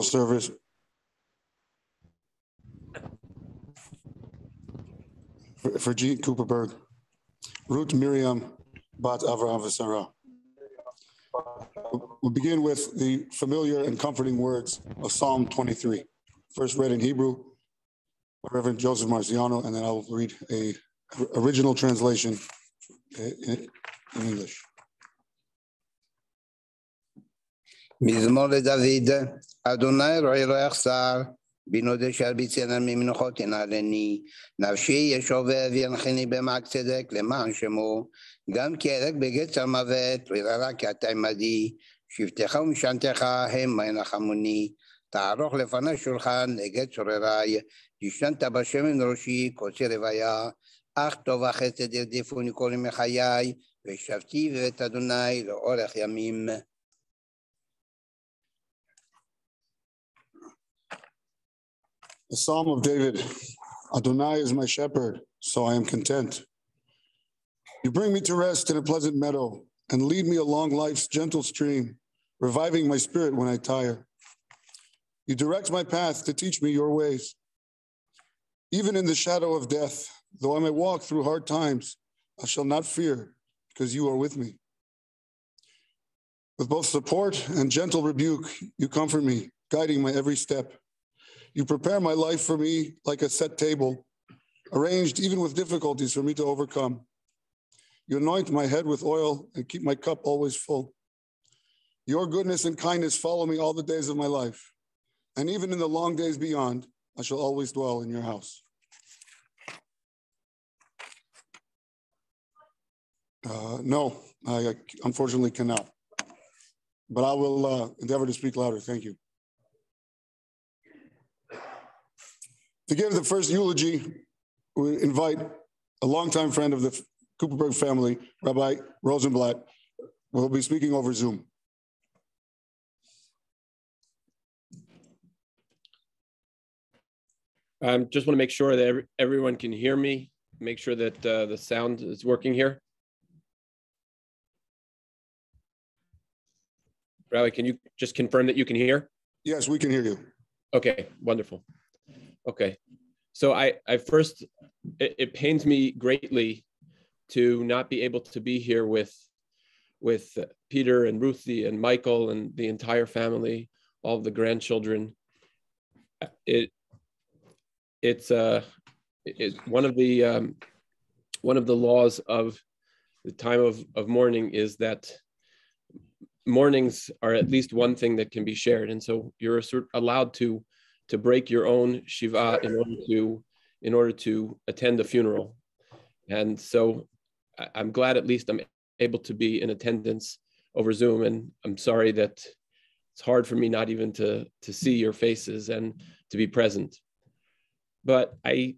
service for Jean Cooperberg, Ruth Miriam Bat Avraham V'Sarah. We'll begin with the familiar and comforting words of Psalm 23, first read in Hebrew by Reverend Joseph Marciano, and then I'll read a original translation in English. מזמור לדוד, אדוני רואי רוח שר, בינו דשר ביצנה ממנוחות תנערני, נפשי ישובב ינחני במעק צדק למען שמו, גם כי ארק בגצר מוות, וררה כי אתה עמדי, שבטך ומשענתך המה ינחמוני, תערוך לפני שולחן לגת צורריי, ישנת בשמן ראשי קוצר רוויה, אך טוב החסד ירדפוני כל ימי חיי, ושבתי בבית אדוני לאורך ימים. The Psalm of David. Adonai is my shepherd, so I am content. You bring me to rest in a pleasant meadow and lead me along life's gentle stream, reviving my spirit when I tire. You direct my path to teach me your ways. Even in the shadow of death, though I may walk through hard times, I shall not fear, because you are with me. With both support and gentle rebuke, you comfort me, guiding my every step. You prepare my life for me like a set table, arranged even with difficulties for me to overcome. You anoint my head with oil and keep my cup always full. Your goodness and kindness follow me all the days of my life, and even in the long days beyond, I shall always dwell in your house. No, I unfortunately cannot, but I will endeavor to speak louder. Thank you. To give the first eulogy, we invite a longtime friend of the Cooperberg family, Rabbi Rosenblatt, who will be speaking over Zoom. Just want to make sure that everyone can hear me, make sure that the sound is working here. Rabbi, can you just confirm that you can hear? Yes, we can hear you. Okay, wonderful. Okay, so I first, it pains me greatly to not be able to be here with Peter and Ruthie and Michael and the entire family, all of the grandchildren. It's one of the laws of the time of mourning is that mornings are at least one thing that can be shared, and so you're allowed to break your own shiva in order to attend the funeral. And so I'm glad at least I'm able to be in attendance over Zoom, and I'm sorry that it's hard for me not even to see your faces and to be present. But I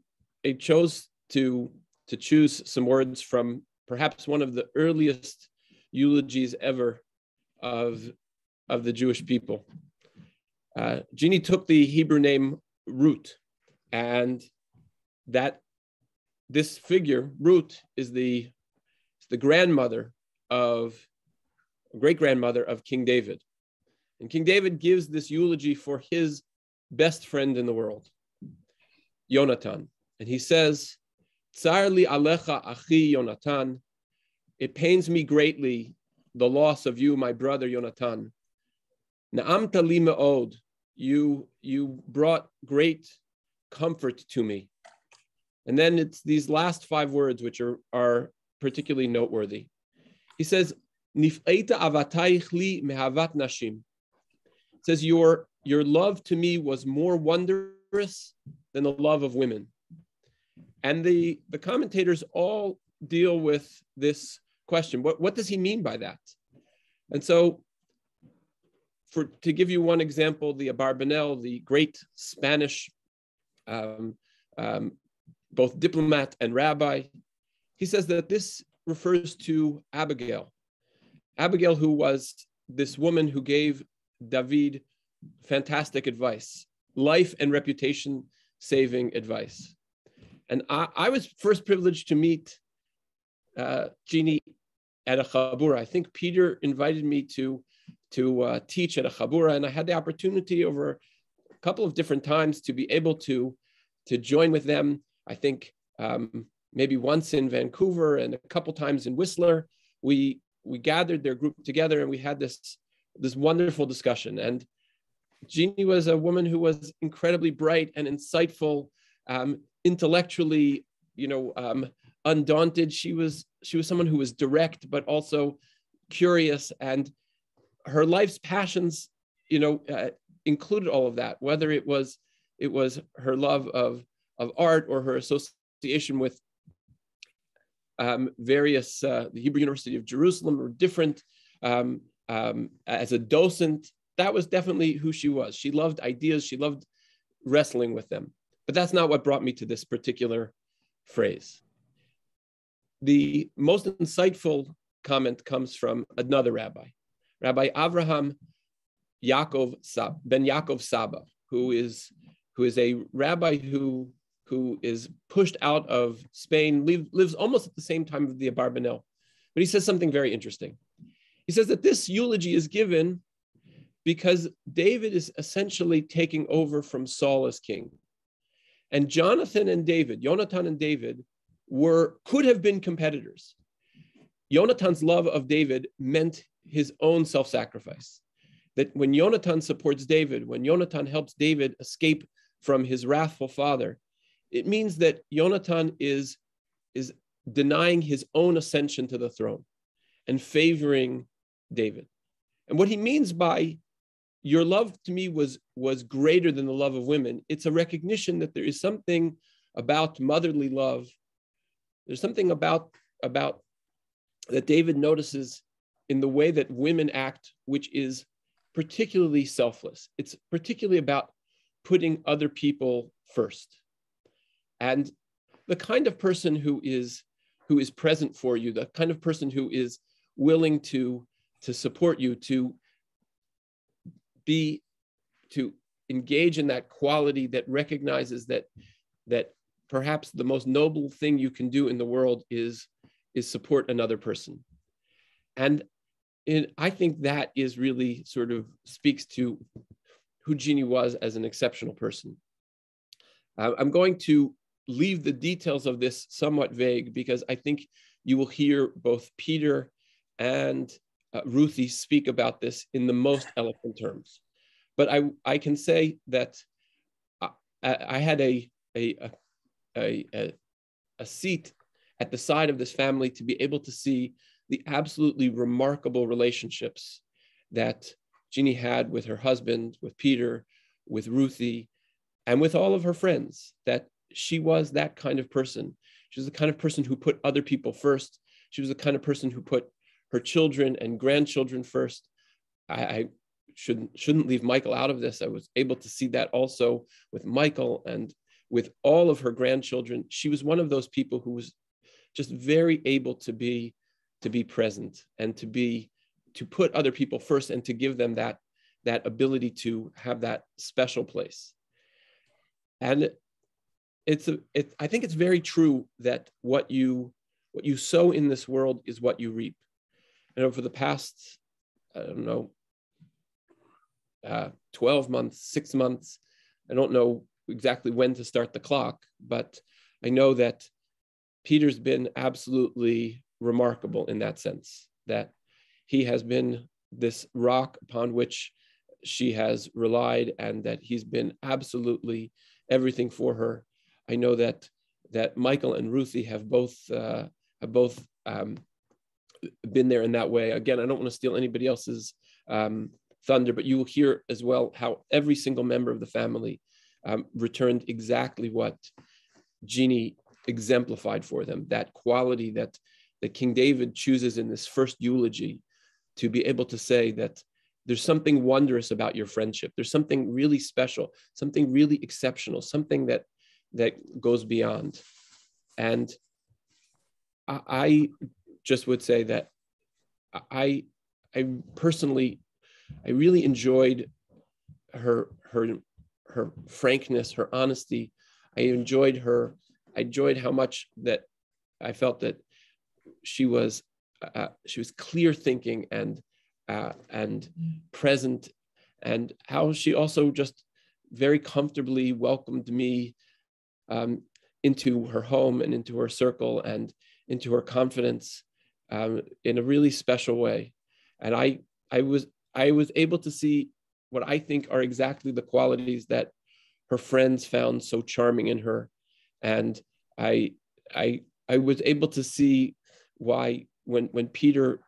chose to choose some words from perhaps one of the earliest eulogies ever of the Jewish people. Jeannie took the Hebrew name Ruth, and that this figure, Ruth, is the grandmother great-grandmother of King David. And King David gives this eulogy for his best friend in the world, Yonatan. And he says, Tsar li alecha achi Yonatan, it pains me greatly, the loss of you, my brother Yonatan. Na'amta li me'od, you brought great comfort to me. And then it's these last 5 words which are particularly noteworthy. He says, Nif'eita avatayich li mehavat nashim. It says, your love to me was more wondrous than the love of women. And the commentators all deal with this question. What does he mean by that? And so, to give you one example, the Abarbanel, the great Spanish both diplomat and rabbi, he says that this refers to Abigail. Abigail, who was this woman who gave David fantastic advice, life and reputation saving advice. And I was first privileged to meet Jeannie at a chabura. I think Peter invited me to teach at a chabura, and I had the opportunity over a couple of different times to be able to join with them. I think maybe once in Vancouver and a couple times in Whistler. We gathered their group together and we had this wonderful discussion. And Jeannie was a woman who was incredibly bright and insightful, intellectually, undaunted. She was someone who was direct, but also curious, and her life's passions, included all of that. Whether it was her love of art or her association with various the Hebrew University of Jerusalem or different as a docent. That was definitely who she was. She loved ideas. She loved wrestling with them. But that's not what brought me to this particular phrase. The most insightful comment comes from another rabbi, Rabbi Avraham Ben Yaakov Saba, who is a rabbi who is pushed out of Spain, lives almost at the same time of the Abarbanel. But he says something very interesting. He says that this eulogy is given because David is essentially taking over from Saul as king. And Jonathan and David could have been competitors. Yonatan's love of David meant his own self-sacrifice. That when Yonatan supports David, when Yonatan helps David escape from his wrathful father, it means that Yonatan is denying his own ascension to the throne and favoring David. And what he means by your love to me was greater than the love of women, it's a recognition that there is something about motherly love. There's something about that David notices in the way that women act, which is particularly selfless. It's particularly about putting other people first. And the kind of person who is present for you, the kind of person who is willing to support you, to engage in that quality that recognizes that perhaps the most noble thing you can do in the world is support another person. And I think that is really sort of speaks to who Jeannie was as an exceptional person. I'm going to leave the details of this somewhat vague because I think you will hear both Peter and Ruthie speak about this in the most eloquent terms. But I can say that I had a seat at the side of this family to be able to see the absolutely remarkable relationships that Jeannie had with her husband, with Peter, with Ruthie, and with all of her friends, that she was that kind of person. She was the kind of person who put other people first. She was the kind of person who put her children and grandchildren first. I shouldn't leave Michael out of this. I was able to see that also with Michael and with all of her grandchildren. She was one of those people who was just very able to be present and to put other people first and to give them that ability to have that special place. And I think it's very true that what you sow in this world is what you reap. And over the past, 12 months, 6 months, I don't know exactly when to start the clock, but I know that Peter's been absolutely remarkable in that sense, that he has been this rock upon which she has relied and that he's been absolutely everything for her. I know that Michael and Ruthie have both been there in that way. Again, I don't want to steal anybody else's thunder, but you will hear as well how every single member of the family returned exactly what Jeannie exemplified for them, that quality that King David chooses in this first eulogy to be able to say that there's something wondrous about your friendship. There's something really special, something really exceptional, something that goes beyond. And I just would say that I personally, I really enjoyed her frankness, her honesty. I enjoyed how much that I felt that she was clear thinking and and present, and how she also just very comfortably welcomed me into her home and into her circle and into her confidence in a really special way. And I was able to see what I think are exactly the qualities that her friends found so charming in her. And I was able to see why when Peter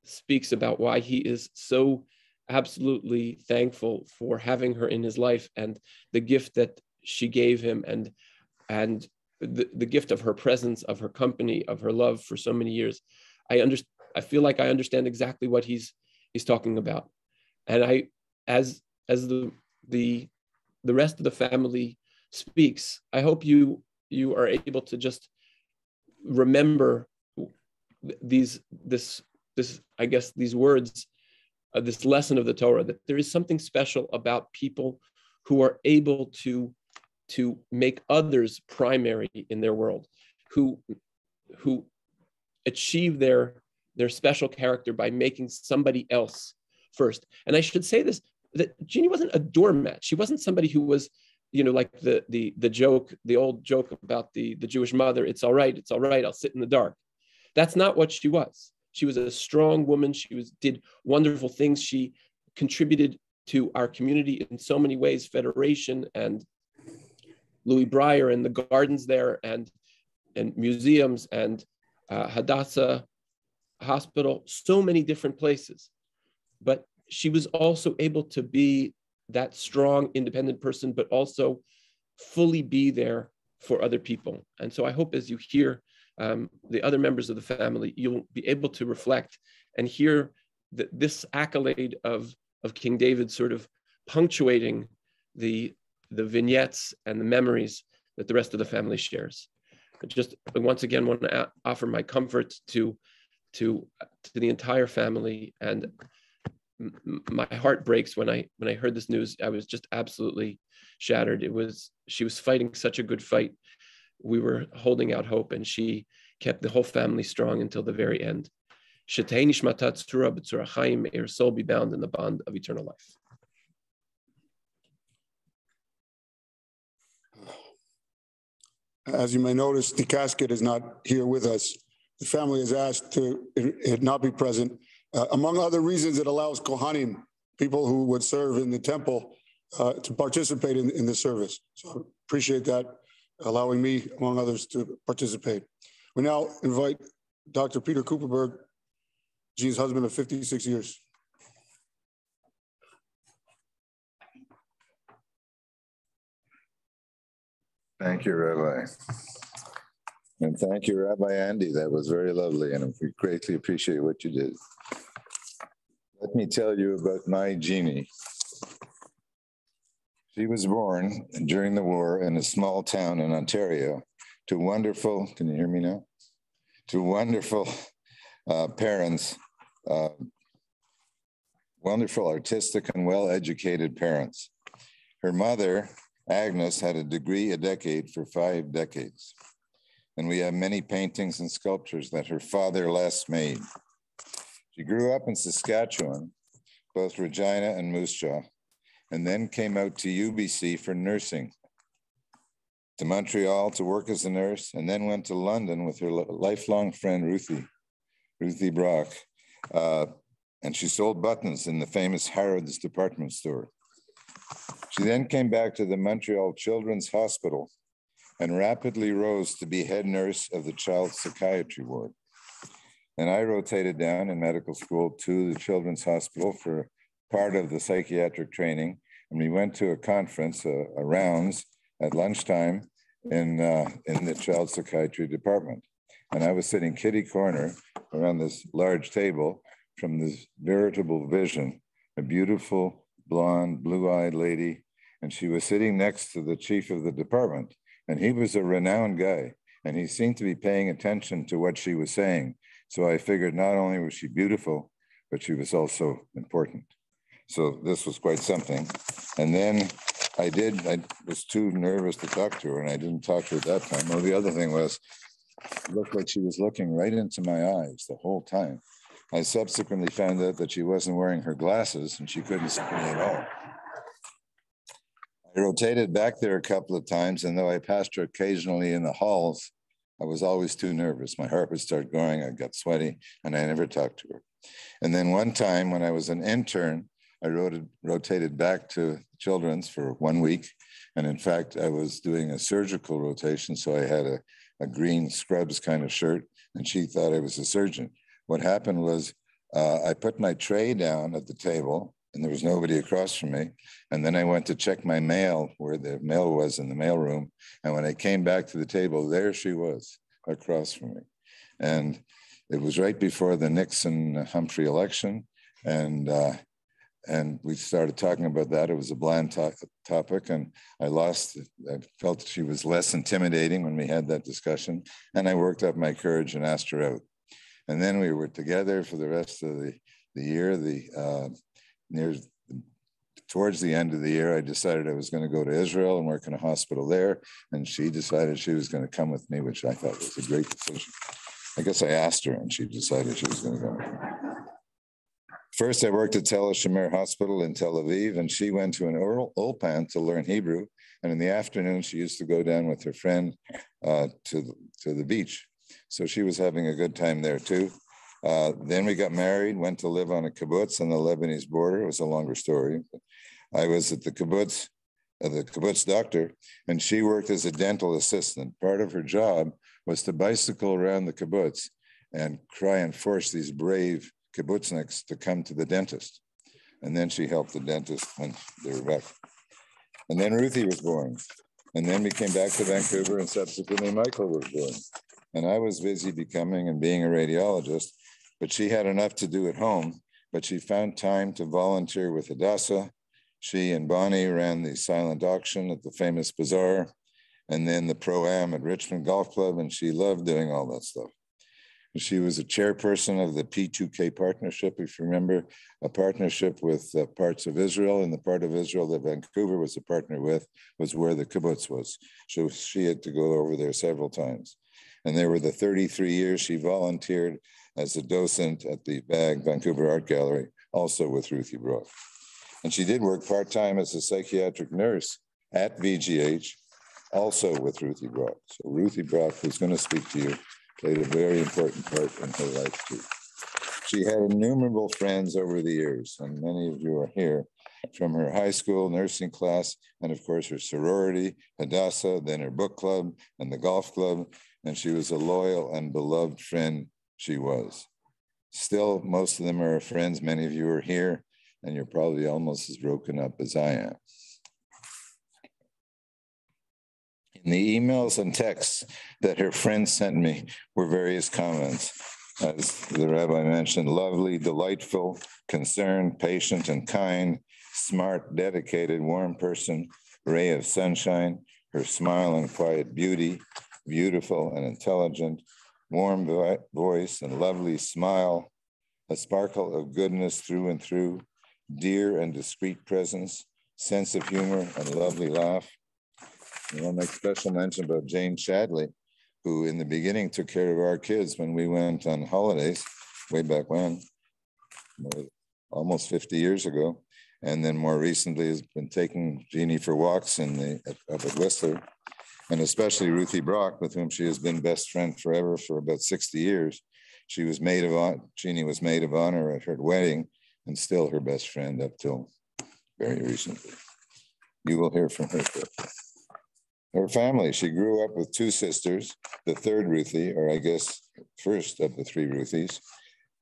speaks about why he is so absolutely thankful for having her in his life and the gift that she gave him, and the gift of her presence, of her company, of her love for so many years. I feel like I understand exactly what he's talking about. And as the rest of the family speaks, I hope you are able to just remember these words, this lesson of the Torah, that there is something special about people who are able to make others primary in their world, who achieve their special character by making somebody else first. And I should say this, that Jeannie wasn't a doormat. She wasn't somebody who was, like the joke, the old joke about the Jewish mother, it's all right, I'll sit in the dark. That's not what she was. She was a strong woman. She did wonderful things. She contributed to our community in so many ways, Federation and Louis Breyer and the gardens there and museums and Hadassah Hospital, so many different places. But she was also able to be that strong, independent person, but also fully be there for other people. And so I hope as you hear the other members of the family, you'll be able to reflect and hear this accolade of King David sort of punctuating the vignettes and the memories that the rest of the family shares. I just once again want to offer my comfort to the entire family, and my heart breaks when I heard this news. I was just absolutely shattered. She was fighting such a good fight. We were holding out hope, and she kept the whole family strong until the very end. Shetei nishmata tzura b'tzura chaim, may her soul be bound in the bond of eternal life. As you may notice, the casket is not here with us. The family has asked it not be present. Among other reasons, it allows Kohanim, people who would serve in the temple, to participate in the service. So I appreciate that, allowing me, among others, to participate. We now invite Dr. Peter Kuperberg, Jean's husband of 56 years. Thank you, Rabbi. And thank you, Rabbi Andy. That was very lovely, and we greatly appreciate what you did. Let me tell you about my Jeannie. She was born during the war in a small town in Ontario to wonderful, can you hear me now? To wonderful parents, wonderful artistic and well-educated parents. Her mother, Agnes, had a degree a decade for 5 decades. And we have many paintings and sculptures that her father last made. She grew up in Saskatchewan, both Regina and Moose Jaw, and then came out to UBC for nursing, to Montreal to work as a nurse, and then went to London with her lifelong friend, Ruthie Brock, and she sold buttons in the famous Harrods department store. She then came back to the Montreal Children's Hospital and rapidly rose to be head nurse of the child psychiatry ward. And I rotated down in medical school to the Children's Hospital for part of the psychiatric training. And we went to a conference, a rounds at lunchtime in the child psychiatry department. And I was sitting kitty corner around this large table from this veritable vision, a beautiful, blonde, blue-eyed lady. And she was sitting next to the chief of the department. And he was a renowned guy. And he seemed to be paying attention to what she was saying. So I figured not only was she beautiful, but she was also important. So this was quite something. And then I was too nervous to talk to her, and I didn't talk to her at that time. Well, the other thing was, it looked like she was looking right into my eyes the whole time. I subsequently found out that she wasn't wearing her glasses and she couldn't see me at all. I rotated back there a couple of times, and though I passed her occasionally in the halls, I was always too nervous. My heart would start going, I got sweaty, and I never talked to her. And then one time when I was an intern, I rotated back to Children's for 1 week. And in fact, I was doing a surgical rotation, so I had a green scrubs kind of shirt, and she thought I was a surgeon. What happened was I put my tray down at the table, and there was nobody across from me. And then I went to check my mail, where the mail was in the mailroom. And when I came back to the table, there she was across from me. And it was right before the Nixon-Humphrey election. And we started talking about that. It was a bland topic, and I felt she was less intimidating when we had that discussion. And I worked up my courage and asked her out. And then we were together for the rest of the year. Towards the end of the year, I decided I was going to go to Israel and work in a hospital there. And she decided she was going to come with me, which I thought was a great decision. I guess I asked her, and she decided she was going to go with me. First, I worked at Tel Shemer Hospital in Tel Aviv, and she went to an Ulpan to learn Hebrew. And in the afternoon, she used to go down with her friend to the beach. So she was having a good time there too. Then we got married, went to live on a kibbutz on the Lebanese border. It was a longer story. I was at the kibbutz doctor, and she worked as a dental assistant. Part of her job was to bicycle around the kibbutz and try and force these brave kibbutzniks to come to the dentist. And then she helped the dentist when they were back. And then Ruthie was born. And then we came back to Vancouver, and subsequently Michael was born. And I was busy becoming and being a radiologist, but she had enough to do at home. But she found time to volunteer with Hadassah. She and Bonnie ran the silent auction at the famous bazaar, and then the Pro-Am at Richmond Golf Club, and she loved doing all that stuff. She was a chairperson of the P2K partnership, if you remember, a partnership with parts of Israel, and the part of Israel that Vancouver was a partner with was where the kibbutz was. So she had to go over there several times. And there were the 33 years she volunteered as a docent at the BAG Vancouver Art Gallery, also with Ruthie Brock. And she did work part-time as a psychiatric nurse at VGH, also with Ruthie Brock. So Ruthie Brock, who's going to speak to you, played a very important part in her life too. She had innumerable friends over the years, and many of you are here, from her high school nursing class, and of course her sorority, Hadassah, then her book club and the golf club, and she was a loyal and beloved friend she was. Still, most of them are her friends. Many of you are here, and you're probably almost as broken up as I am. In the emails and texts that her friends sent me were various comments. As the rabbi mentioned, lovely, delightful, concerned, patient, and kind, smart, dedicated, warm person, ray of sunshine, her smile and quiet beauty, beautiful and intelligent, warm voice and lovely smile, a sparkle of goodness through and through, dear and discreet presence, sense of humor and lovely laugh. I want to make special mention about Jane Shadley, who in the beginning took care of our kids when we went on holidays, way back when, almost 50 years ago. And then more recently has been taking Jeannie for walks up at Whistler, and especially Ruthie Brock, with whom she has been best friend forever for about 60 years. Jeannie was maid of honor at her wedding, and still her best friend up till very recently. You will hear from her. Her family, she grew up with two sisters, the third Ruthie, or I guess first of the three Ruthies,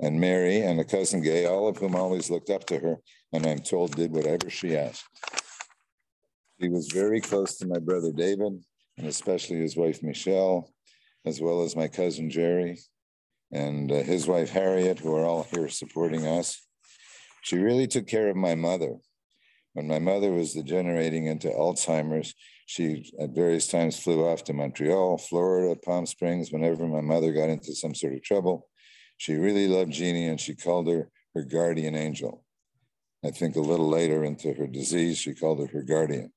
and Mary and a cousin Gay, all of whom always looked up to her, and I'm told did whatever she asked. She was very close to my brother David, and especially his wife Michelle, as well as my cousin Jerry, and his wife Harriet, who are all here supporting us. She really took care of my mother. When my mother was degenerating into Alzheimer's, she at various times flew off to Montreal, Florida, Palm Springs, whenever my mother got into some sort of trouble. She really loved Jeannie, and she called her her guardian angel. I think a little later into her disease, she called her guardian.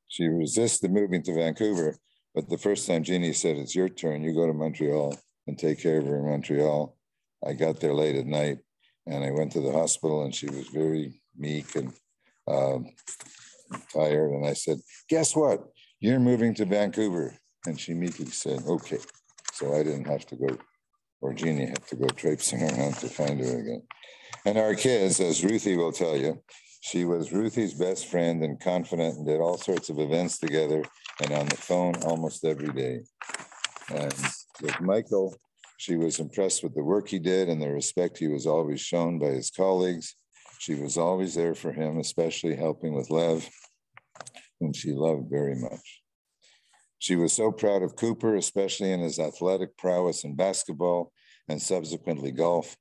She resisted moving to Vancouver, but the first time Jeannie said, it's your turn, you go to Montreal and take care of her in Montreal, I got there late at night and I went to the hospital and she was very meek and tired. And I said, guess what? You're moving to Vancouver. And she meekly said, okay. So I didn't have to go, or Jeannie had to go traipsing around to find her again. And our kids, as Ruthie will tell you, she was Ruthie's best friend and confidant and did all sorts of events together and on the phone almost every day. And with Michael, she was impressed with the work he did and the respect he was always shown by his colleagues. She was always there for him, especially helping with Lev, whom she loved very much. She was so proud of Cooper, especially in his athletic prowess in basketball and subsequently golf.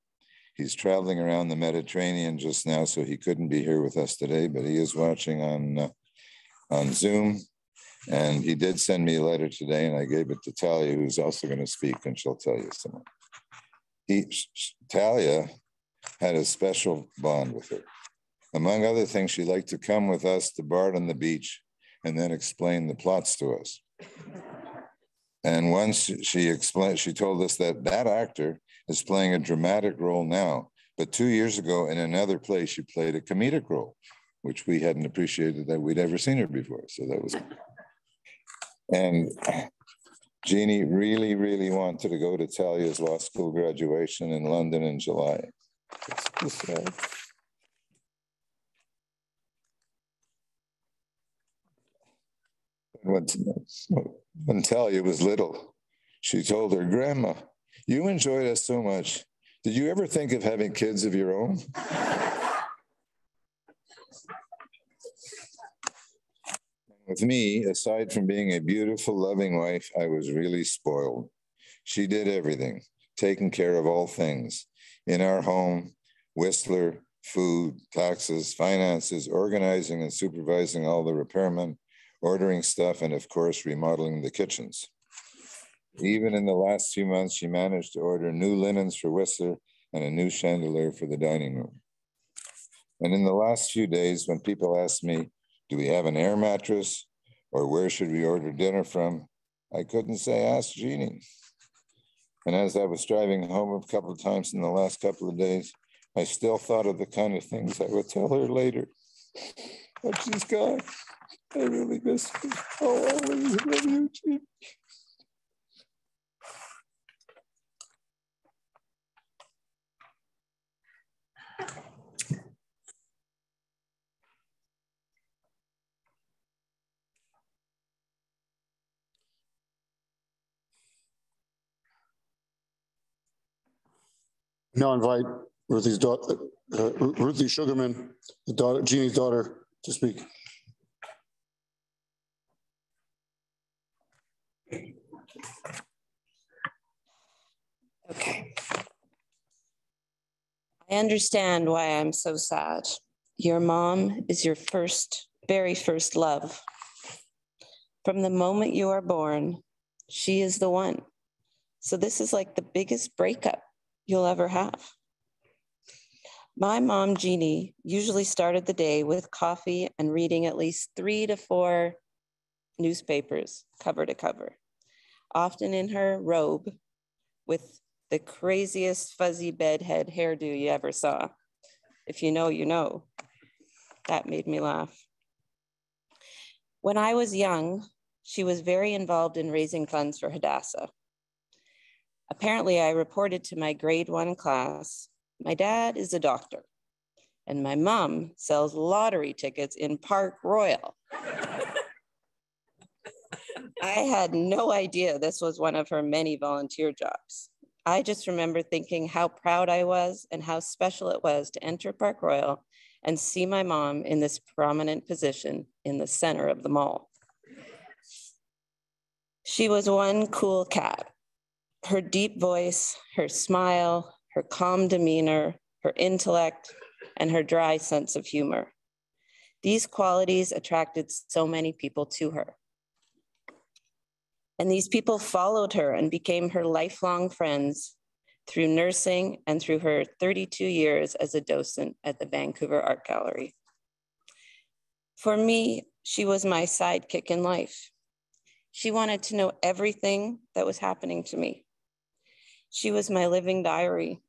He's traveling around the Mediterranean just now, so he couldn't be here with us today, but he is watching on Zoom. And he did send me a letter today, and I gave it to Talia, who's also going to speak, and she'll tell you some more. Talia had a special bond with her. Among other things, she liked to come with us to Bard on the beach and then explain the plots to us. And once she told us that that actor is playing a dramatic role now, but 2 years ago in another play, she played a comedic role, which we hadn't appreciated that we'd ever seen her before. So that was. And Jeannie really, really wanted to go to Talia's law school graduation in London in July. When Talia was little, she told her, Grandma, you enjoyed us so much. Did you ever think of having kids of your own? With me, aside from being a beautiful, loving wife, I was really spoiled. She did everything, taking care of all things. In our home, Whistler, food, taxes, finances, organizing and supervising all the repairmen, ordering stuff, and of course, remodeling the kitchens. Even in the last few months, she managed to order new linens for Whistler and a new chandelier for the dining room. And in the last few days, when people asked me, do we have an air mattress? Or where should we order dinner from? I couldn't say, ask Jeannie. And as I was driving home a couple of times in the last couple of days, I still thought of the kind of things I would tell her later. But she's gone. I really miss her. I'll always love you, Jeannie. Now invite Ruthie's daughter, Ruthie Sugarman, Jeannie's daughter, to speak. Okay. I understand why I'm so sad. Your mom is your very first love. From the moment you are born, she is the one. So this is like the biggest breakup you'll ever have. My mom, Jeannie, usually started the day with coffee and reading at least 3 to 4 newspapers, cover to cover, often in her robe with the craziest fuzzy bedhead hairdo you ever saw. If you know, you know. That made me laugh. When I was young, she was very involved in raising funds for Hadassah. Apparently, I reported to my grade 1 class, my dad is a doctor, and my mom sells lottery tickets in Park Royal. I had no idea this was one of her many volunteer jobs. I just remember thinking how proud I was and how special it was to enter Park Royal and see my mom in this prominent position in the center of the mall. She was one cool cat. Her deep voice, her smile, her calm demeanor, her intellect, and her dry sense of humor. These qualities attracted so many people to her. And these people followed her and became her lifelong friends through nursing and through her 32 years as a docent at the Vancouver Art Gallery. For me, she was my sidekick in life. She wanted to know everything that was happening to me. She was my living diary.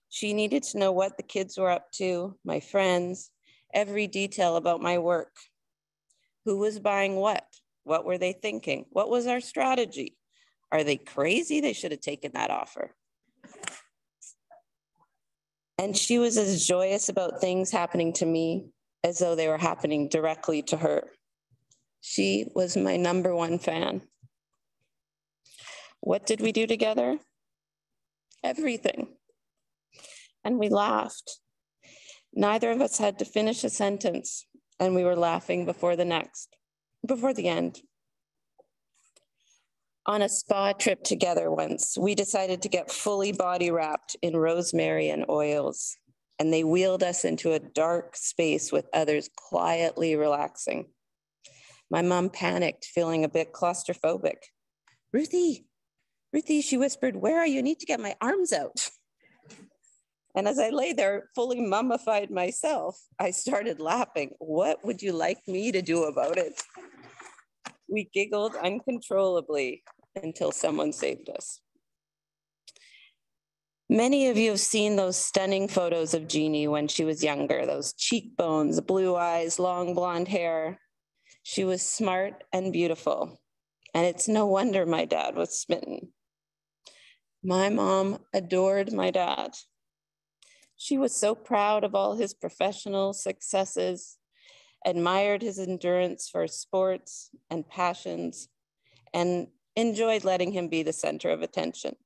She needed to know what the kids were up to, my friends, every detail about my work. Who was buying what? What were they thinking? What was our strategy? Are they crazy? They should have taken that offer. And she was as joyous about things happening to me as though they were happening directly to her. She was my #1 fan. What did we do together? Everything. And we laughed. Neither of us had to finish a sentence, and we were laughing before the end. On a spa trip together once, we decided to get fully body wrapped in rosemary and oils, and they wheeled us into a dark space with others quietly relaxing. My mom panicked, feeling a bit claustrophobic. Ruthie, she whispered, "Where are you? I need to get my arms out." And as I lay there fully mummified myself, I started laughing. What would you like me to do about it? We giggled uncontrollably until someone saved us. Many of you have seen those stunning photos of Jeannie when she was younger, those cheekbones, blue eyes, long blonde hair. She was smart and beautiful, and it's no wonder my dad was smitten. My mom adored my dad. She was so proud of all his professional successes, admired his endurance for sports and passions, and enjoyed letting him be the center of attention.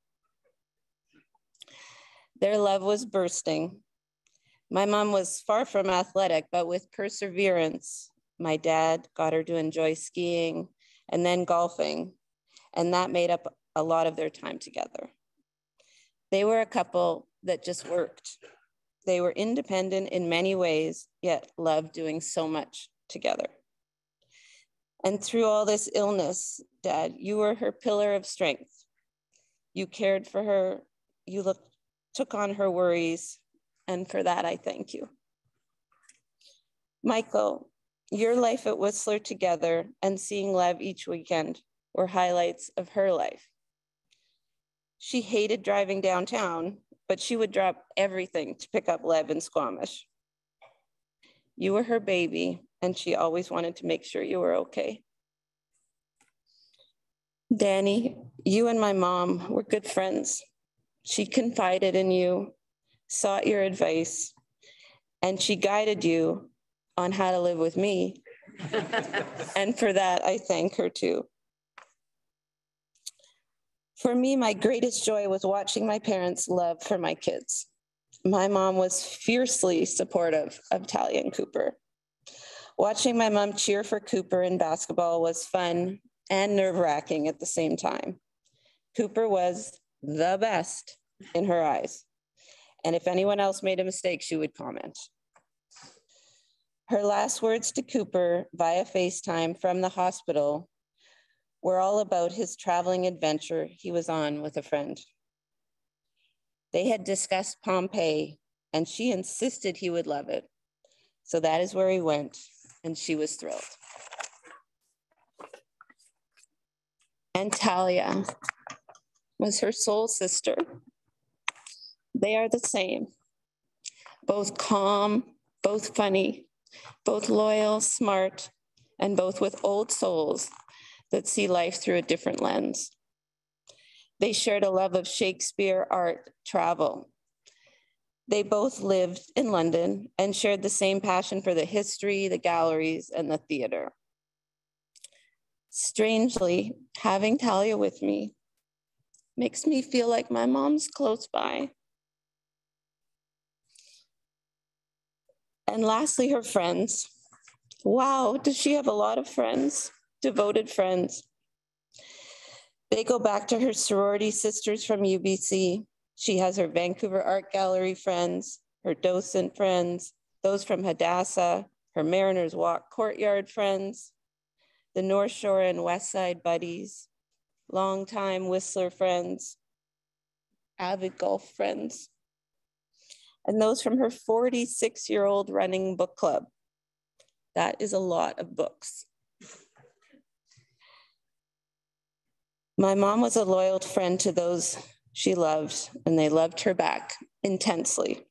Their love was bursting. My mom was far from athletic, but with perseverance, my dad got her to enjoy skiing and then golfing, and that made up a lot of their time together. They were a couple that just worked. They were independent in many ways, yet loved doing so much together. And through all this illness, Dad, you were her pillar of strength. You cared for her, you took on her worries, and for that, I thank you. Michael, your life at Whistler together and seeing Lev each weekend were highlights of her life. She hated driving downtown, but she would drop everything to pick up Lev in Squamish. You were her baby, and she always wanted to make sure you were okay. Danny, you and my mom were good friends. She confided in you, sought your advice, and she guided you on how to live with me. And for that, I thank her too. For me, my greatest joy was watching my parents' love for my kids. My mom was fiercely supportive of Talia and Cooper. Watching my mom cheer for Cooper in basketball was fun and nerve-wracking at the same time. Cooper was the best in her eyes. And if anyone else made a mistake, she would comment. Her last words to Cooper via FaceTime from the hospital were all about his traveling adventure he was on with a friend. They had discussed Pompeii, and she insisted he would love it. So that is where he went, and she was thrilled. And Talia was her soul sister. They are the same, both calm, both funny, both loyal, smart, and both with old souls that see life through a different lens. They shared a love of Shakespeare, art, travel. They both lived in London and shared the same passion for the history, the galleries, and the theater. Strangely, having Talia with me makes me feel like my mom's close by. And lastly, her friends. Wow, does she have a lot of friends? Devoted friends. They go back to her sorority sisters from UBC. She has her Vancouver Art Gallery friends, her docent friends, those from Hadassah, her Mariners Walk Courtyard friends, the North Shore and West Side buddies, longtime Whistler friends, avid golf friends, and those from her 46-year-old running book club. That is a lot of books. My mom was a loyal friend to those she loved, and they loved her back. intensely.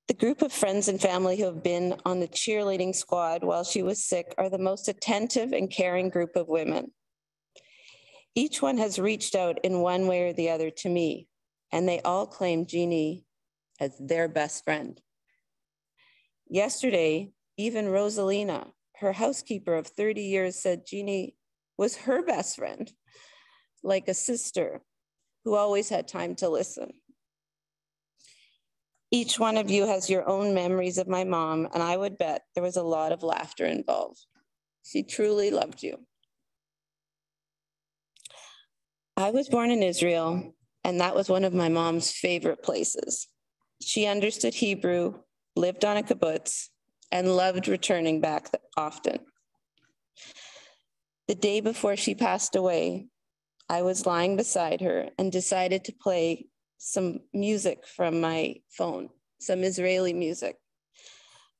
The group of friends and family who have been on the cheerleading squad while she was sick are the most attentive and caring group of women. Each one has reached out in one way or the other to me, and they all claim Jeannie as their best friend. Yesterday, even Rosalina, her housekeeper of 30 years, said Jeannie was her best friend, like a sister who always had time to listen. Each one of you has your own memories of my mom, and I would bet there was a lot of laughter involved. She truly loved you. I was born in Israel, and that was one of my mom's favorite places. She understood Hebrew, lived on a kibbutz, and loved returning back often. The day before she passed away, I was lying beside her and decided to play some music from my phone, some Israeli music.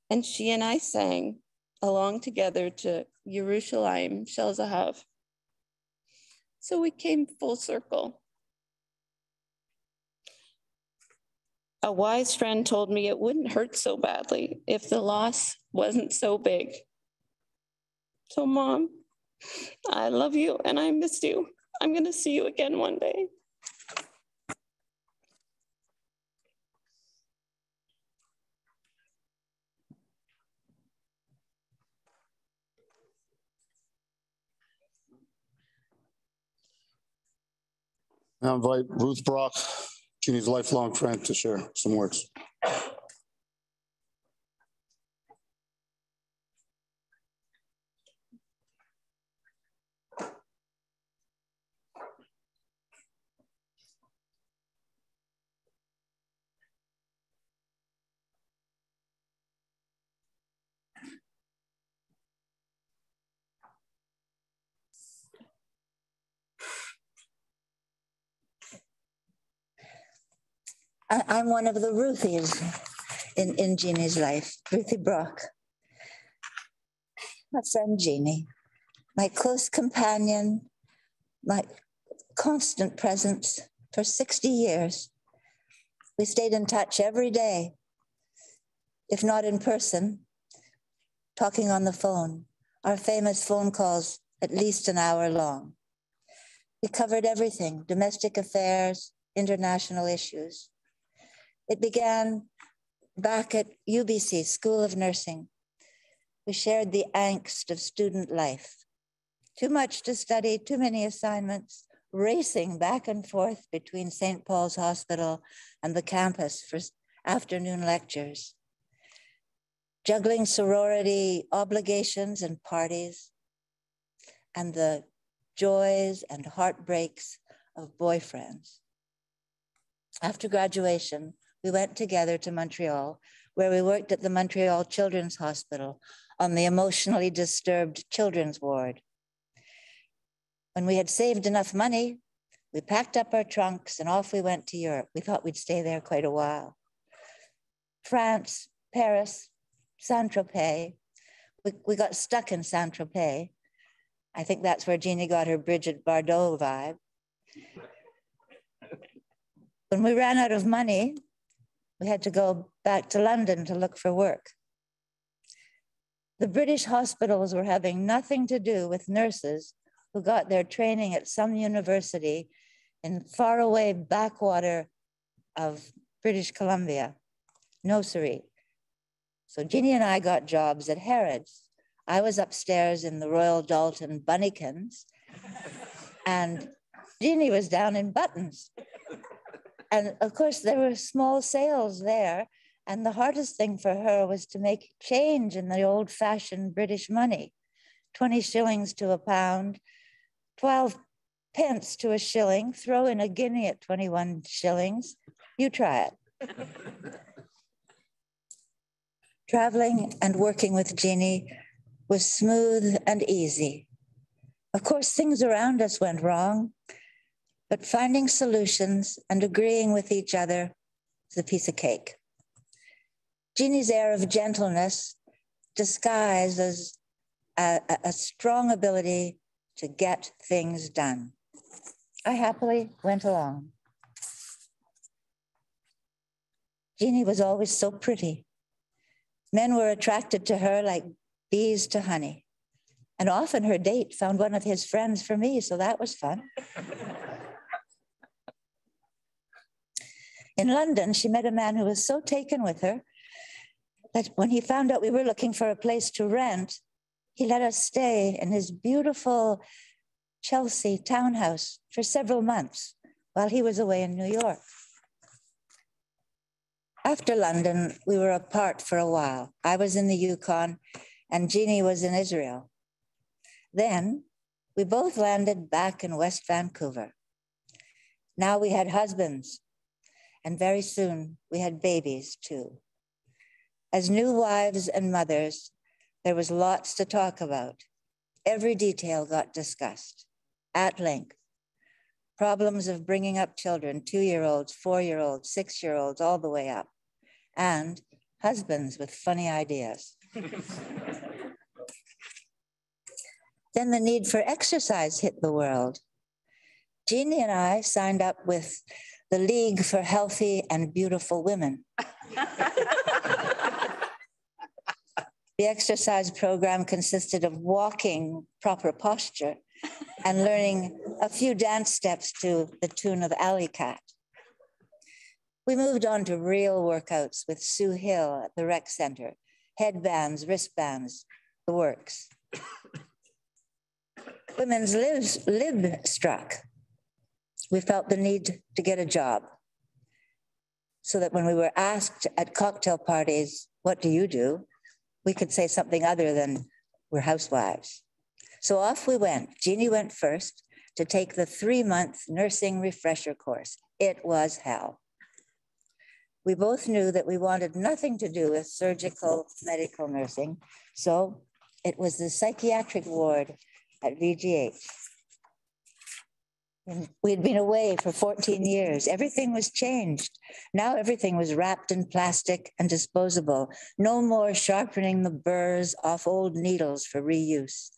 And she and I sang along together to Yerushalayim Shel Zahav. So we came full circle. A wise friend told me it wouldn't hurt so badly if the loss wasn't so big. So Mom, I love you and I miss you. I'm gonna see you again one day. I invite Ruth Brock, Jeannie's lifelong friend, to share some words. I'm one of the Ruthies in Jeannie's life, Ruthie Brock. My friend Jeannie, my close companion, my constant presence for 60 years. We stayed in touch every day, if not in person, talking on the phone. Our famous phone calls, at least an hour long. We covered everything, domestic affairs, international issues. It began back at UBC, School of Nursing. We shared the angst of student life. Too much to study, too many assignments, racing back and forth between St. Paul's Hospital and the campus for afternoon lectures. Juggling sorority obligations and parties, and the joys and heartbreaks of boyfriends. After graduation, we went together to Montreal, where we worked at the Montreal Children's Hospital on the emotionally disturbed children's ward. When we had saved enough money, we packed up our trunks and off we went to Europe. We thought we'd stay there quite a while. France, Paris, Saint-Tropez. We got stuck in Saint-Tropez. I think that's where Jeannie got her Brigitte Bardot vibe. When we ran out of money, we had to go back to London to look for work. The British hospitals were having nothing to do with nurses who got their training at some university in faraway backwater of British Columbia. No siree. So Jeannie and I got jobs at Harrods. I was upstairs in the Royal Dalton Bunnykins, and Jeannie was down in Buttons. And of course, there were small sales there, and the hardest thing for her was to make change in the old-fashioned British money. 20 shillings to a pound, 12 pence to a shilling, throw in a guinea at 21 shillings. You try it. Traveling and working with Jeannie was smooth and easy. Of course, things around us went wrong, but finding solutions and agreeing with each other is a piece of cake. Jeannie's air of gentleness disguised as a strong ability to get things done. I happily went along. Jeannie was always so pretty. Men were attracted to her like bees to honey. And often her date found one of his friends for me, so that was fun. In London, she met a man who was so taken with her that when he found out we were looking for a place to rent, he let us stay in his beautiful Chelsea townhouse for several months while he was away in New York. After London, we were apart for a while. I was in the Yukon and Jeannie was in Israel. Then we both landed back in West Vancouver. Now we had husbands, and very soon we had babies too. As new wives and mothers, there was lots to talk about. Every detail got discussed at length. Problems of bringing up children, 2-year-olds, 4-year-olds, 6-year-olds, all the way up. And husbands with funny ideas. Then the need for exercise hit the world. Jeannie and I signed up with the League for Healthy and Beautiful Women. The exercise program consisted of walking proper posture and learning a few dance steps to the tune of Alley Cat. We moved on to real workouts with Sue Hill at the rec center, headbands, wristbands, the works. Women's lib struck. We felt the need to get a job so that when we were asked at cocktail parties, what do you do? We could say something other than we're housewives. So off we went. Jeannie went first to take the 3-month nursing refresher course. It was hell. We both knew that we wanted nothing to do with surgical medical nursing. So it was the psychiatric ward at VGH. And we'd been away for 14 years. Everything was changed. Now everything was wrapped in plastic and disposable. No more sharpening the burrs off old needles for reuse.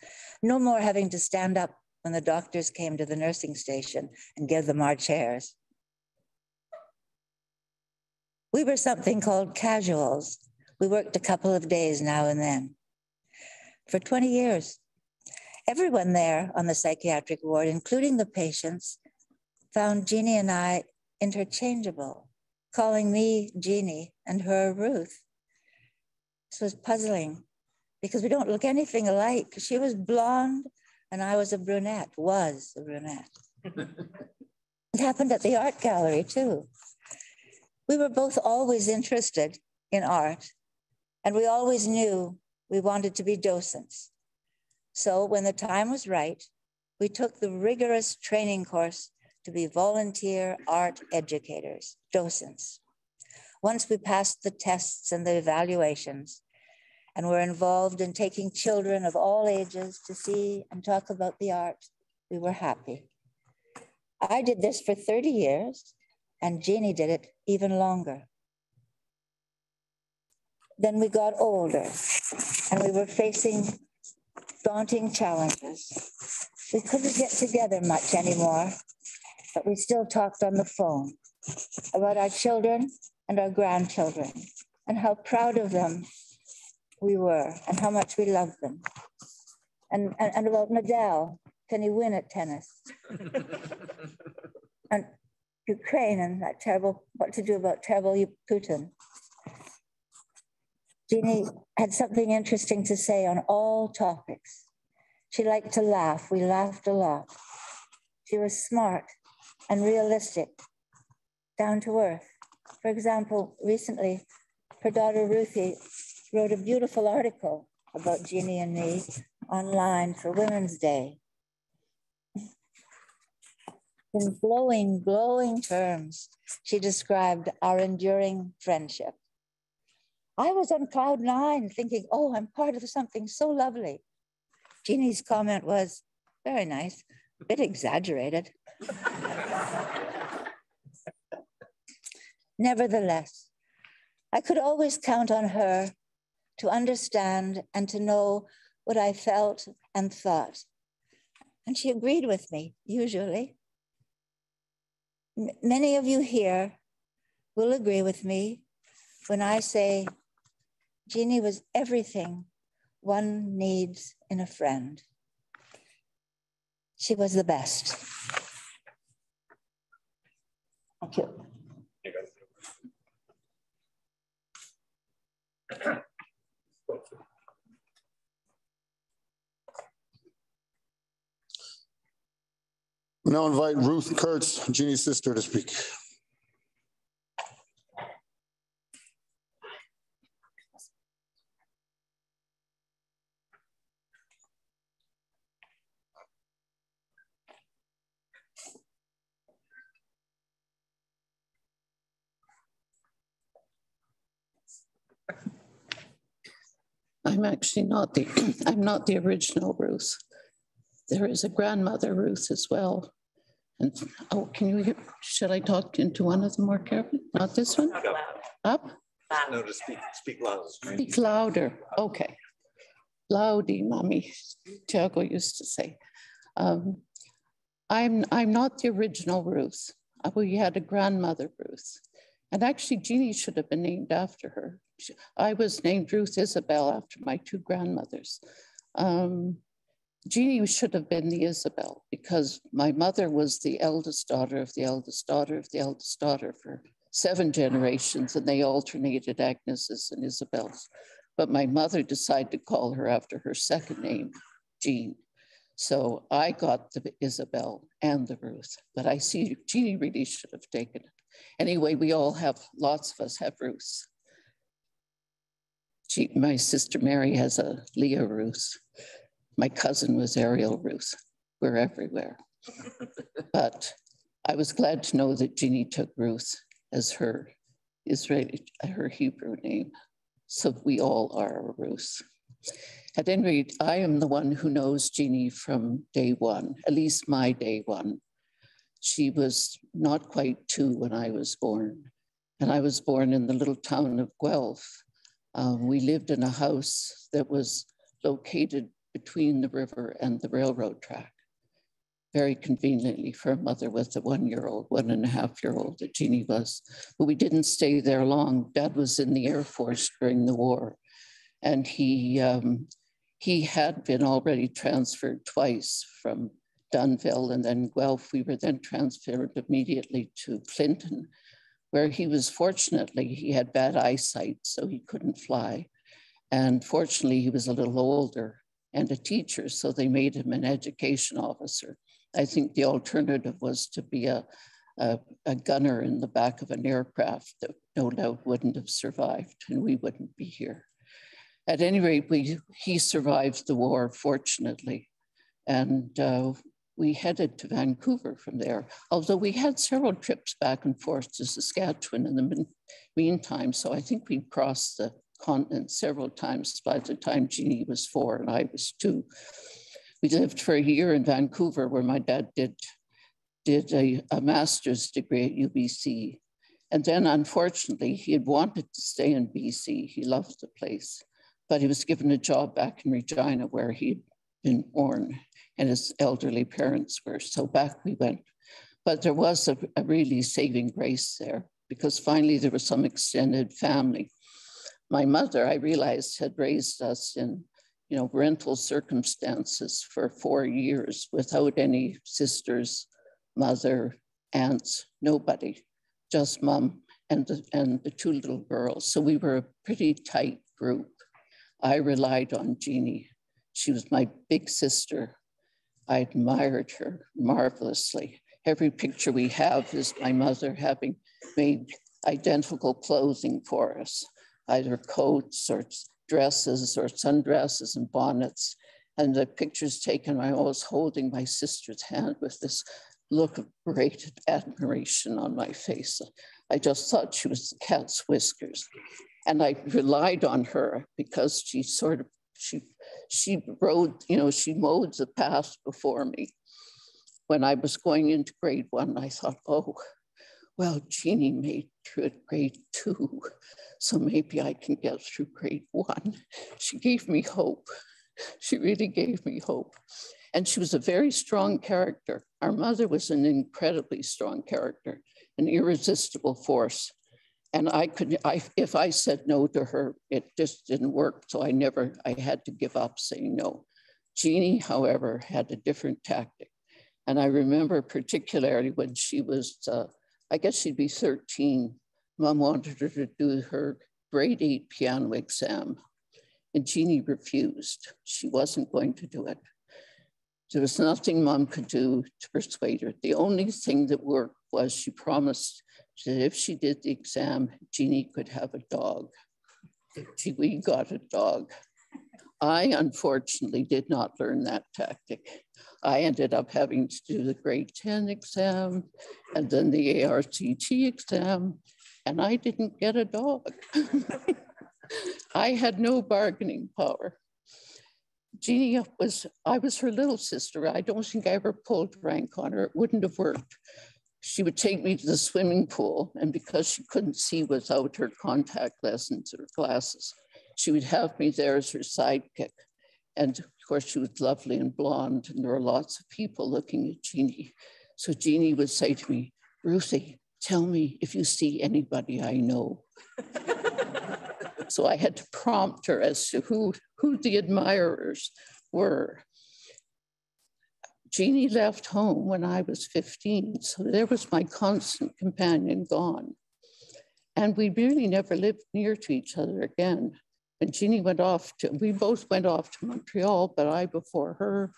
No more having to stand up when the doctors came to the nursing station and give them our chairs. We were something called casuals. We worked a couple of days now and then. For 20 years, everyone there on the psychiatric ward, including the patients, found Jeannie and I interchangeable, calling me Jeannie and her Ruth. This was puzzling because we don't look anything alike. She was blonde and I was a brunette. It happened at the art gallery too. We were both always interested in art and we always knew we wanted to be docents. So when the time was right, we took the rigorous training course to be volunteer art educators, docents. Once we passed the tests and the evaluations and were involved in taking children of all ages to see and talk about the art, we were happy. I did this for 30 years and Jeannie did it even longer. Then we got older and we were facing daunting challenges. We couldn't get together much anymore, but we still talked on the phone about our children and our grandchildren and how proud of them we were and how much we loved them. And about Nadal, can he win at tennis? And Ukraine and that terrible, what to do about terrible Putin. Jeannie had something interesting to say on all topics. She liked to laugh. We laughed a lot. She was smart and realistic, down to earth. For example, recently, her daughter Ruthie wrote a beautiful article about Jeannie and me online for Women's Day. In glowing terms, she described our enduring friendship. I was on cloud 9 thinking, oh, I'm part of something so lovely. Jeannie's comment was, very nice, a bit exaggerated. Nevertheless, I could always count on her to understand and to know what I felt and thought. And she agreed with me, usually. Many of you here will agree with me when I say Jeannie was everything one needs in a friend. She was the best. Thank you. We now invite Ruth Kurtz, Jeannie's sister, to speak. I'm actually not I'm not the original Ruth. There is a grandmother Ruth as well. And oh, can you hear? Should I talk into one of them more carefully? Not this one? Up? No, to speak louder. Speak louder. Okay. Loudy, mommy. Tiago used to say. I'm not the original Ruth. We had a grandmother Ruth. And actually, Jeannie should have been named after her. I was named Ruth Isabel after my two grandmothers. Jeannie should have been the Isabel because my mother was the eldest daughter of the eldest daughter of the eldest daughter for 7 generations, and they alternated Agnes's and Isabel's. But my mother decided to call her after her second name, Jean. So I got the Isabel and the Ruth, but I see Jeannie really should have taken it. Anyway, we all have, lots of us have Ruths. My sister Mary has a Leah Ruth. My cousin was Ariel Ruth. We're everywhere. But I was glad to know that Jeannie took Ruth as her Hebrew name. So we all are Ruth. At any rate, I am the one who knows Jeannie from day one, at least my day one. She was not quite 2 when I was born. And I was born in the little town of Guelph. We lived in a house that was located between the river and the railroad track, very conveniently for a mother with a 1-year-old, 1.5-year-old that Jeannie was. But we didn't stay there long. Dad was in the Air Force during the war. And he had been already transferred twice from Dunville and then Guelph. We were then transferred immediately to Clinton, where he was fortunately, he had bad eyesight, so he couldn't fly. And fortunately, he was a little older and a teacher, so they made him an education officer. I think the alternative was to be a gunner in the back of an aircraft that no doubt wouldn't have survived, and we wouldn't be here. At any rate, he survived the war, fortunately, and we headed to Vancouver from there, although we had several trips back and forth to Saskatchewan in the meantime, so I think we crossed the continent several times by the time Jeannie was 4 and I was 2. We lived for a year in Vancouver where my dad did a master's degree at UBC. And then unfortunately, he had wanted to stay in BC. He loved the place, but he was given a job back in Regina where he'd been born and his elderly parents were. So back we went. But there was a really saving grace there because finally there was some extended family. My mother, I realized, had raised us in, rental circumstances for 4 years without any sisters, mother, aunts, nobody, just mom and the 2 little girls. So we were a pretty tight group. I relied on Jeannie. She was my big sister. I admired her marvelously. Every picture we have is my mother having made identical clothing for us, either coats or dresses or sundresses and bonnets. And the pictures taken, I was holding my sister's hand with this look of great admiration on my face. I just thought she was the cat's whiskers. And I relied on her because she rode, she mowed the path before me. When I was going into grade 1, I thought, oh, well, Jeannie made through grade 2, so maybe I can get through grade 1. She gave me hope. She really gave me hope. And she was a very strong character. Our mother was an incredibly strong character, an irresistible force. And if I said no to her, it just didn't work. So I had to give up saying no. Jeannie, however, had a different tactic. And I remember particularly when she was, I guess she'd be 13, Mom wanted her to do her grade 8 piano exam. And Jeannie refused. She wasn't going to do it. There was nothing Mom could do to persuade her. The only thing that worked was she promised that if she did the exam, Jeannie could have a dog. We got a dog. I unfortunately did not learn that tactic. I ended up having to do the grade 10 exam and then the ARCT exam, and I didn't get a dog. I had no bargaining power. Jeannie I was her little sister. I don't think I ever pulled rank on her. It wouldn't have worked. She would take me to the swimming pool, and because she couldn't see without her contact lenses or glasses, she would have me there as her sidekick. And of course, she was lovely and blonde, and there were lots of people looking at Jeannie. So Jeannie would say to me, Ruthie, tell me if you see anybody I know. So I had to prompt her as to who the admirers were. Jeannie left home when I was 15, so there was my constant companion gone. And we really never lived near to each other again. And Jeannie we both went off to Montreal, but I before her.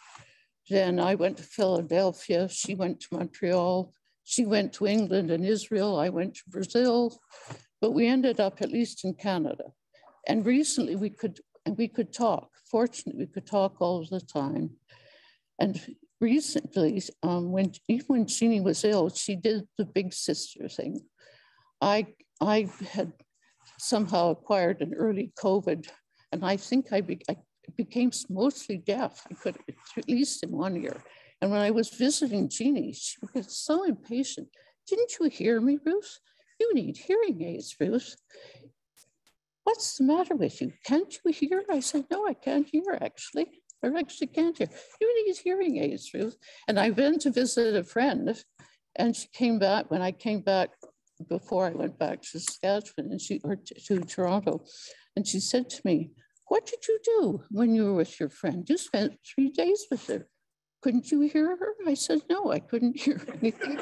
Then I went to Philadelphia, she went to Montreal. She went to England and Israel, I went to Brazil, but we ended up at least in Canada. And recently we could talk. Fortunately, we could talk all the time. And recently, even when Jeannie was ill, she did the big sister thing. I had somehow acquired an early COVID, and I think I became mostly deaf. I could, at least in one ear. And when I was visiting Jeannie, she was so impatient. Didn't you hear me, Ruth? You need hearing aids, Ruth. What's the matter with you? Can't you hear? I said, no, I can't hear, actually. I actually can't hear. You need hearing aids, Ruth. And I went to visit a friend, and she came back, when I came back, before I went back to Saskatchewan, or to Toronto, and she said to me, what did you do when you were with your friend? You spent 3 days with her. Couldn't you hear her? I said, no, I couldn't hear anything.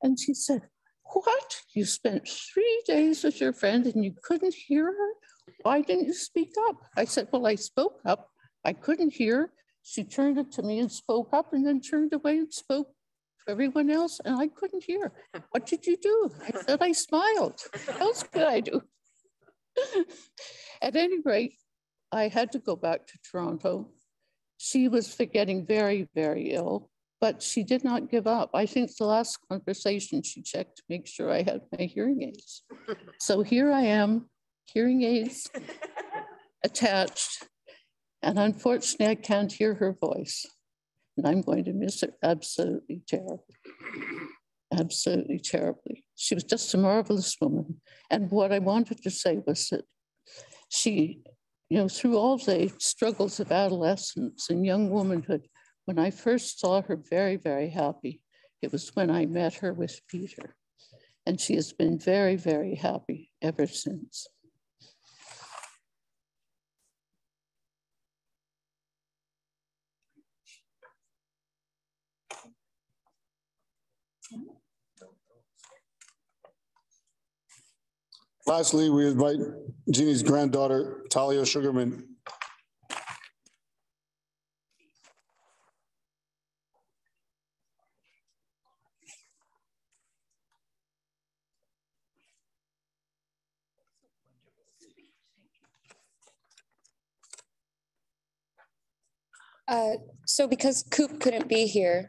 And she said, what? You spent 3 days with your friend and you couldn't hear her? Why didn't you speak up? I said, well, I spoke up. I couldn't hear. She turned it to me and spoke up, and then turned away and spoke to everyone else, and I couldn't hear. What did you do? I said, I smiled. What else could I do? At any rate, I had to go back to Toronto. She was getting very, very ill, but she did not give up. I think the last conversation she checked to make sure I had my hearing aids. So here I am, hearing aids attached, and unfortunately I can't hear her voice. And I'm going to miss her absolutely terribly, absolutely terribly. She was just a marvelous woman. And what I wanted to say was that she, through all the struggles of adolescence and young womanhood, when I first saw her very, very happy, it was when I met her with Peter. And she has been very, very happy ever since. Lastly, we invite Jeannie's granddaughter, Talia Sugarman. So because Coop couldn't be here,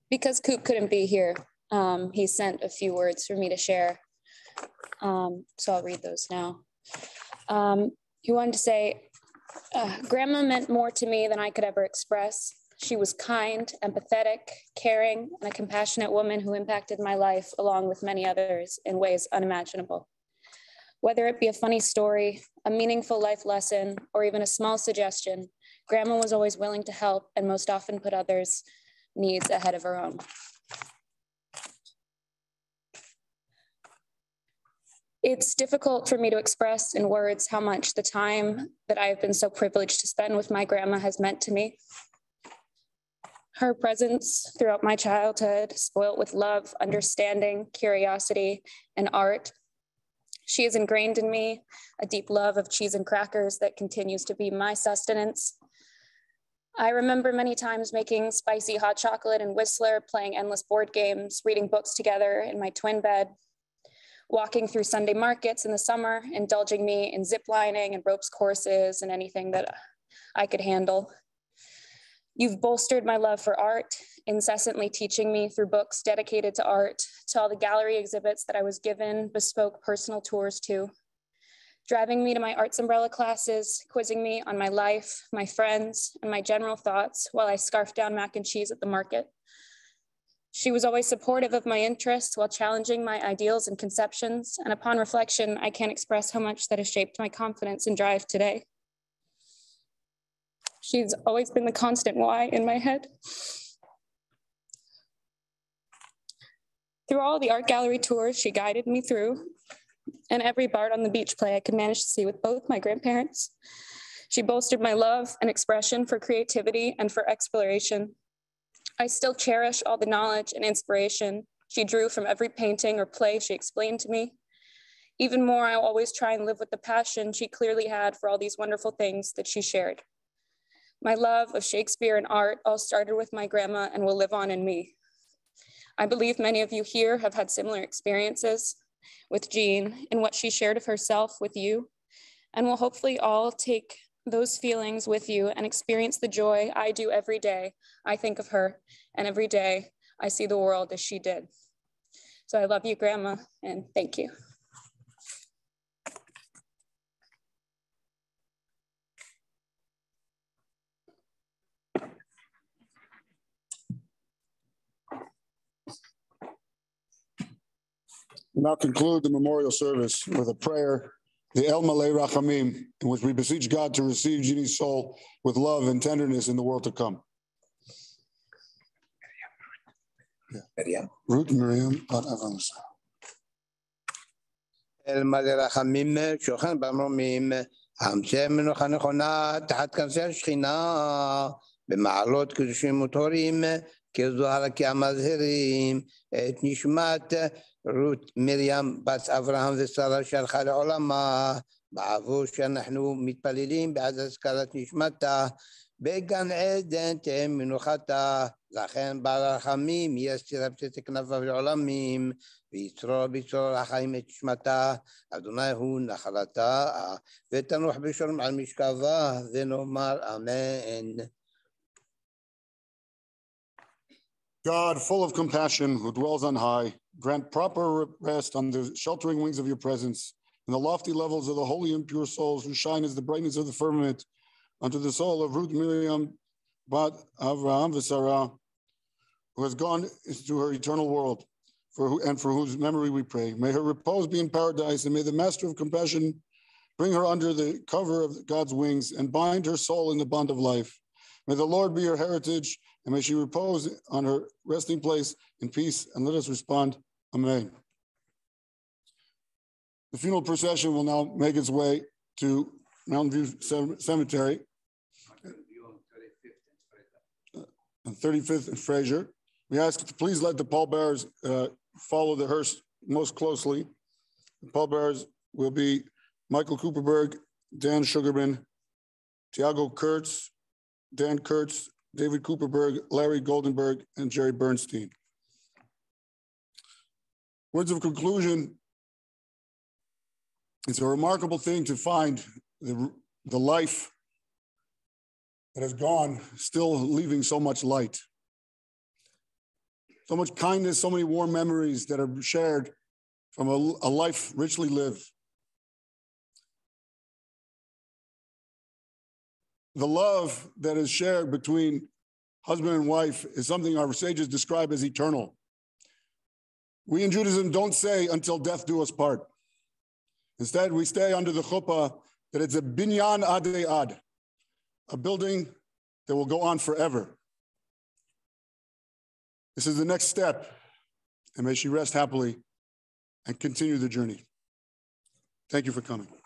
he sent a few words for me to share. So I'll read those now. He wanted to say, Grandma meant more to me than I could ever express. She was kind, empathetic, caring, and a compassionate woman who impacted my life along with many others in ways unimaginable. Whether it be a funny story, a meaningful life lesson, or even a small suggestion, Grandma was always willing to help and most often put others' needs ahead of her own. It's difficult for me to express in words how much the time that I've been so privileged to spend with my grandma has meant to me. Her presence throughout my childhood, spoilt with love, understanding, curiosity, and art. She has ingrained in me a deep love of cheese and crackers that continues to be my sustenance. I remember many times making spicy hot chocolate and Whistler, playing endless board games, reading books together in my twin bed, walking through Sunday markets in the summer, indulging me in zip lining and ropes courses and anything that I could handle. You've bolstered my love for art, incessantly teaching me through books dedicated to art, to all the gallery exhibits that I was given bespoke personal tours to, driving me to my arts umbrella classes, quizzing me on my life, my friends, and my general thoughts while I scarfed down mac and cheese at the market. She was always supportive of my interests while challenging my ideals and conceptions, and upon reflection, I can't express how much that has shaped my confidence and drive today. She's always been the constant why in my head. Through all the art gallery tours she guided me through, and every Bard on the Beach play I could manage to see with both my grandparents, she bolstered my love and expression for creativity and for exploration. I still cherish all the knowledge and inspiration she drew from every painting or play she explained to me. Even more, I'll always try and live with the passion she clearly had for all these wonderful things that she shared. My love of Shakespeare and art all started with my grandma and will live on in me. I believe many of you here have had similar experiences with Jean and what she shared of herself with you, and will hopefully all take those feelings with you and experience the joy I do every day. I think of her, and every day I see the world as she did. So I love you, Grandma, and thank you. We now conclude the memorial service with a prayer, the El Malei Rachamim, in which we beseech God to receive Jeannie's soul with love and tenderness in the world to come. Miriam. Ruth Miriam Bat Avanza. אל מלא רחמים שוכן במרומים, המצא מנוחה נכונה תחת כנפי השכינה, במעלות קדושים וטהורים, כזוהר כמזהירים, את נשמת רות מרים בת אברהם ושרה שהלכה לעולמה, בעבור שאנחנו מתפללים בעד הזכרת נשמתה, בגן עדן תהיה מנוחתה, לכן בעל הרחמים יסתיר את כנפיו לעולמים, ויצרור בצרור החיים את נשמתה, אדוני הוא נחלתה, ותנוח בשלום על משכבה, ונאמר אמן. God, full of compassion, who dwells on high, grant proper rest on the sheltering wings of your presence, and the lofty levels of the holy and pure souls who shine as the brightness of the firmament, unto the soul of Ruth Miriam Bat Avraham V'Sarah, who has gone into her eternal world, for whose memory we pray. May her repose be in paradise, and may the Master of Compassion bring her under the cover of God's wings and bind her soul in the bond of life. May the Lord be her heritage, and may she repose on her resting place in peace. And let us respond, Amen. The funeral procession will now make its way to Mountain View Cemetery on 35th and Fraser. We ask to please let the pallbearers follow the hearse most closely. The pallbearers will be Michael Cooperberg, Dan Sugarman, Tiago Kurtz, Dan Kurtz, David Cooperberg, Larry Goldenberg, and Jerry Bernstein. Words of conclusion. It's a remarkable thing to find the life that has gone still leaving so much light. So much kindness, so many warm memories that are shared from a life richly lived. The love that is shared between husband and wife is something our sages describe as eternal. We in Judaism don't say until death do us part. Instead, we stay under the chuppah that it's a binyan adei ad, a building that will go on forever. This is the next step, and may she rest happily and continue the journey. Thank you for coming.